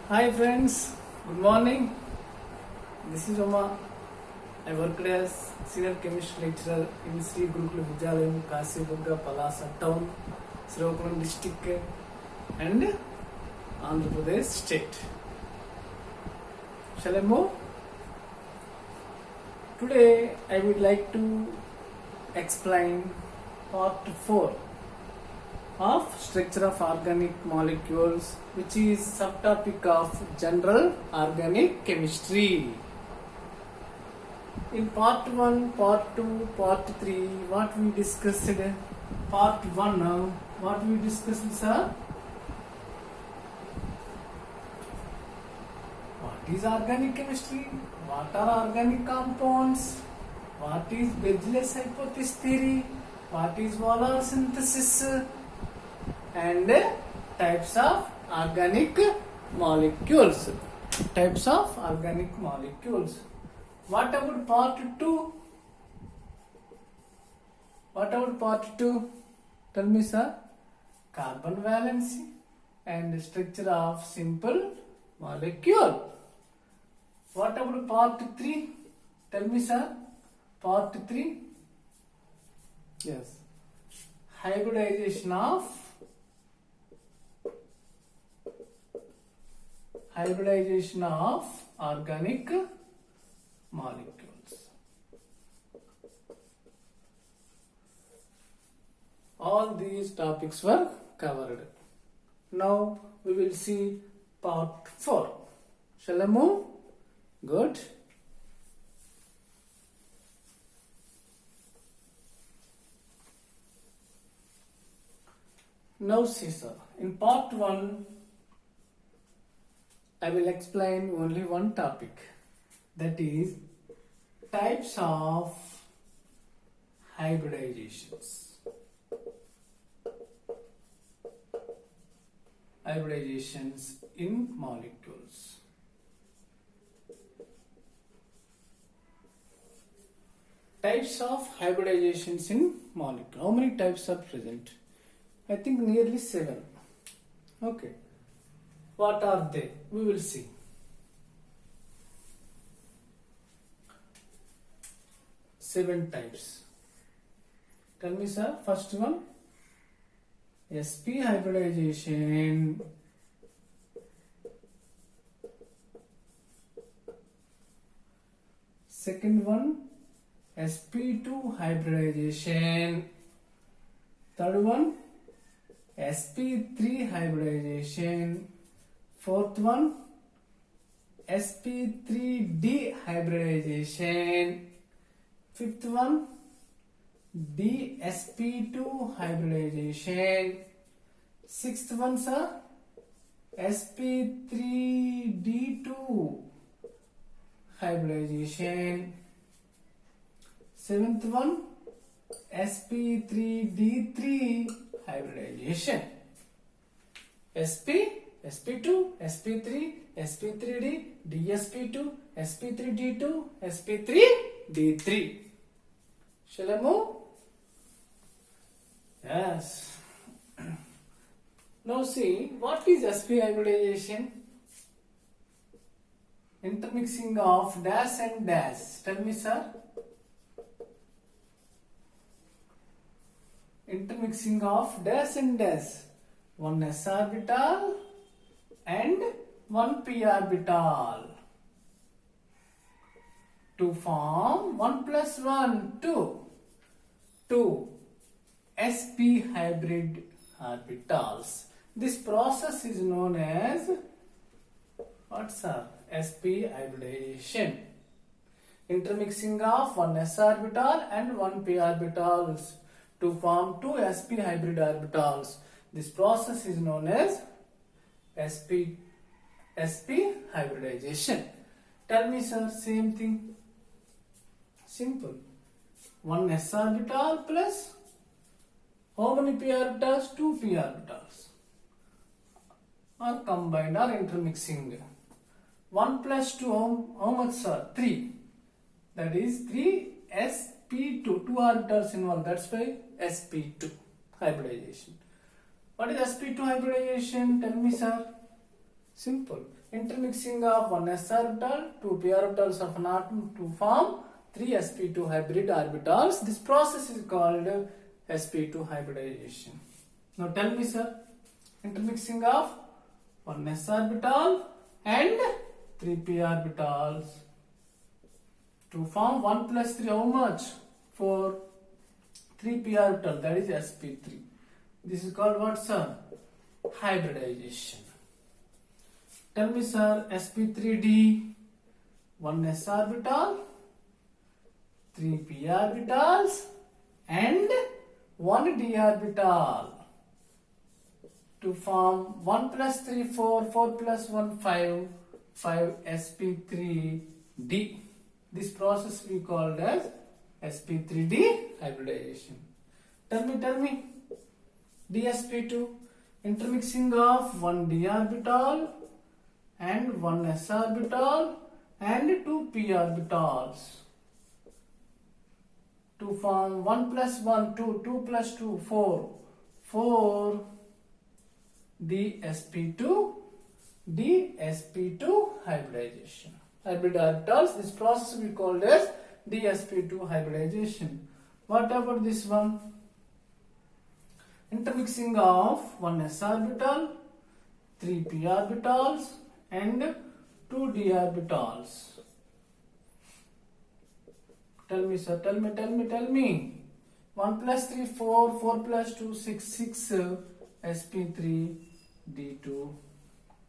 Hi friends, good morning. This is Oma. I worked as senior chemistry lecturer in Sri Gurukula Vidyalayam, Kasibugga, Palasa town, Srikakulam district and Andhra Pradesh state. Shall I move? Today I would like to explain part 4 of structure of organic molecules, which is subtopic of general organic chemistry. In part 1, part 2, part 3, what we discussed? Part 1 now, what we discussed, sir? What is organic chemistry? What are organic compounds? What is Berzelius hypothesis theory? What is Waller synthesis? And types of organic molecules. Types of organic molecules. What about part 2? What about part 2? Tell me, sir. Carbon valency and structure of simple molecule. What about part 3? Tell me, sir. Part 3. Yes. Hybridization of organic molecules. All these topics were covered. Now we will see part 4. Shall I move? Good. Now see, sir. In part 1, I will explain only one topic, that is types of hybridizations. Hybridizations in molecules. Types of hybridizations in molecule. How many types are present? I think nearly 7. Okay. What are they? We will see. Seven types. Tell me, sir. First one, sp hybridization. Second one, sp2 hybridization. Third one, sp3 hybridization. Fourth one, sp3d hybridization. Fifth one, dsp2 hybridization. Sixth one, sir, sp3d2 hybridization. Seventh one, sp3d3 hybridization. sp2, sp3, sp3d, dsp2, sp3d2, sp3d3. Shall I move? Yes. Now see, what is sp hybridization? Intermixing of dash and dash. Tell me, sir. Intermixing of dash and dash. One s orbital and one p orbital to form 1 plus 1, 2. 2 sp hybrid orbitals. This process is known as what, sir? Sp hybridization. Intermixing of one s orbital and one p orbitals to form 2 sp hybrid orbitals. This process is known as sp hybridization. Tell me, sir, same thing. Simple. One s orbital plus how many p orbitals? 2 p orbitals are combined or intermixing. 1 plus 2, how much, sir? 3. That is 3 sp2. 2 orbitals involved. That's why sp2 hybridization. What is sp2 hybridization? Tell me, sir. Simple. Intermixing of one s orbital, two p orbitals of an atom to form three sp2 hybrid orbitals. This process is called sp2 hybridization. Now tell me, sir, intermixing of one s orbital and three p orbitals to form 1 plus 3, how much? 4. 3p orbital, that is sp3. This is called what, sir? Hybridization. Tell me, sir, sp3d, 1s orbital, 3p orbitals and 1d orbital to form 1 plus 3, 4, 4 plus 1, 5, 5 sp3d. This process we called as sp3d hybridization. Tell me, dsp2, intermixing of 1d orbital and 1s orbital and 2p orbitals to form 1 plus 1, 2, 2 plus 2, 4, 4 dsp2, dsp2 hybridization. Hybrid orbitals, this process we called as dsp2 hybridization. What about this one? Intermixing of 1s orbital, 3p orbitals and 2d orbitals. Tell me, sir, tell me. 1 plus 3, 4, 4 plus 2, 6, 6 sp3 d2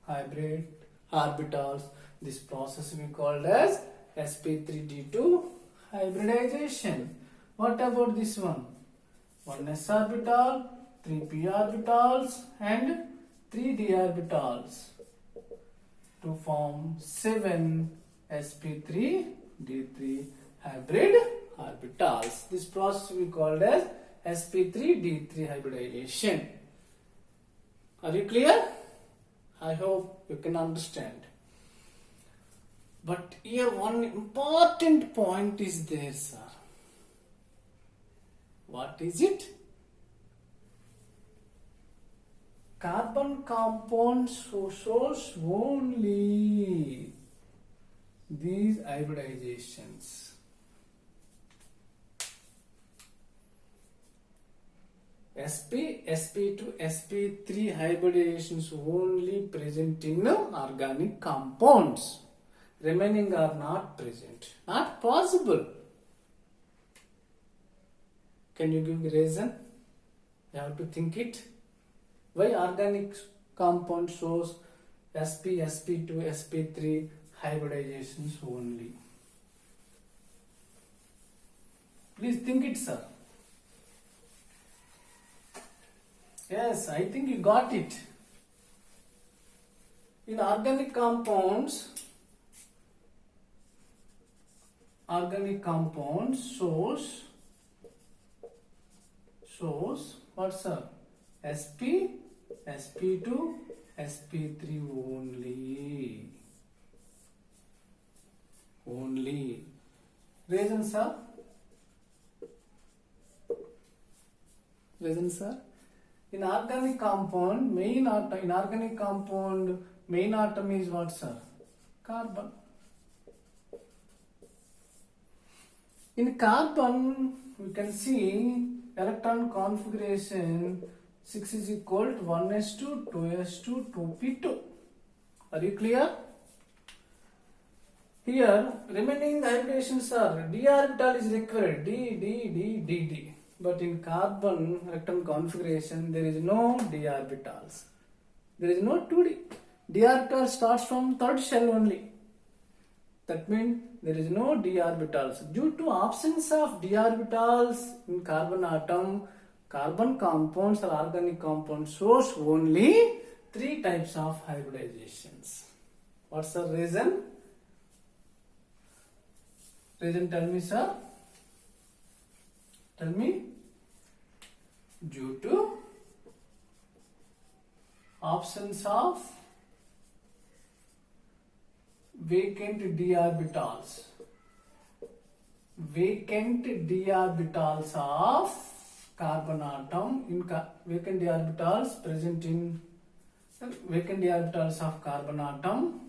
hybrid orbitals. This process we called as sp3d2 hybridization. What about this one? 1s orbital, 3p orbitals and 3d orbitals to form 7 sp3 d3 hybrid orbitals. This process we called as sp3 d3 hybridization. Are you clear? I hope you can understand. But here one important point is there, sir. What is it? Carbon compounds shows only these hybridizations. sp2, sp3 hybridizations only present in organic compounds. Remaining are not present. Not possible. Can you give me reason? You have to think it. Why organic compound shows sp, sp2, sp3 hybridizations only? Please think it, sir. Yes, I think you got it. In organic compounds shows what, sir? sp, sp2, sp3 only. Reason, sir? In organic compound, main atom is what, sir? Carbon. In carbon, we can see electron configuration 6 is equal to 1s2, 2s2, 2p2. Are you clear? Here, remaining hybridations are d orbital is required, d. But in carbon electron configuration, there is no d orbitals. There is no 2d. D orbital starts from third shell only. That means there is no d orbitals. Due to absence of d orbitals in carbon atom, carbon compounds or organic compounds shows only 3 types of hybridizations. What's the reason? Reason, tell me, sir. Tell me. Due to absence of vacant d orbitals. Vacant d orbitals of carbon atom, in vacant d orbitals present in Vacant d orbitals of carbon atom.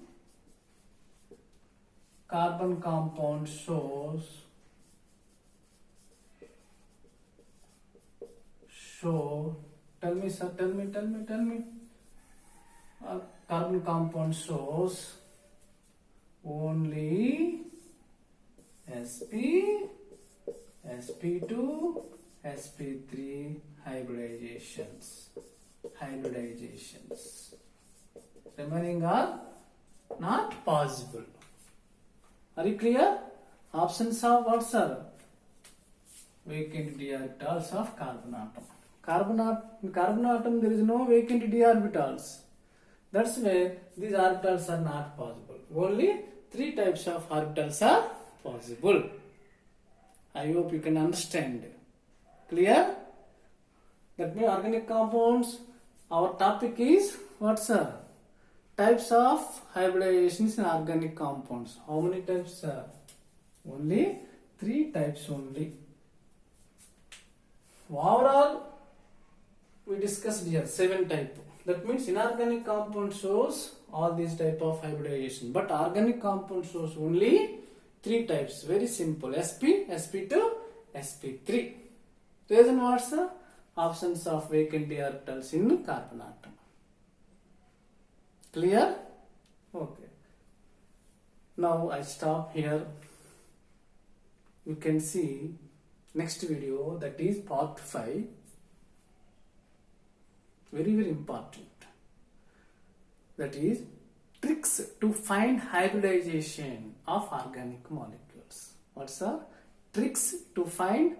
Carbon compound show tell me sir, tell me carbon compound shows only sp, sp2, sp3 hybridizations. Remaining are not possible. Are you clear? Options are what, sir? Vacant d orbitals of carbon atom. In carbon atom there is no vacant d orbitals. That's why these orbitals are not possible. Only 3 types of orbitals are possible. I hope you can understand. Clear? That means organic compounds. Our topic is what, sir? Types of hybridizations in organic compounds. How many types, sir? Only 3 types only. Overall, we discussed here 7 types. That means inorganic compound shows all these type of hybridization, but organic compound shows only 3 types. Very simple: sp, sp2, sp3. Reason what, sir? Options of vacant d orbitals in carbon atom. Clear? Okay. Now I stop here. You can see next video, that is part 5. Very important. That is tricks to find hybridization of organic molecules. What's the tricks to find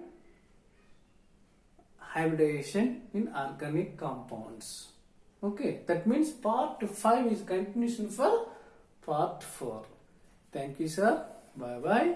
hybridization in organic compounds? Okay, that means part 5 is continuation for part 4. Thank you, sir. Bye bye.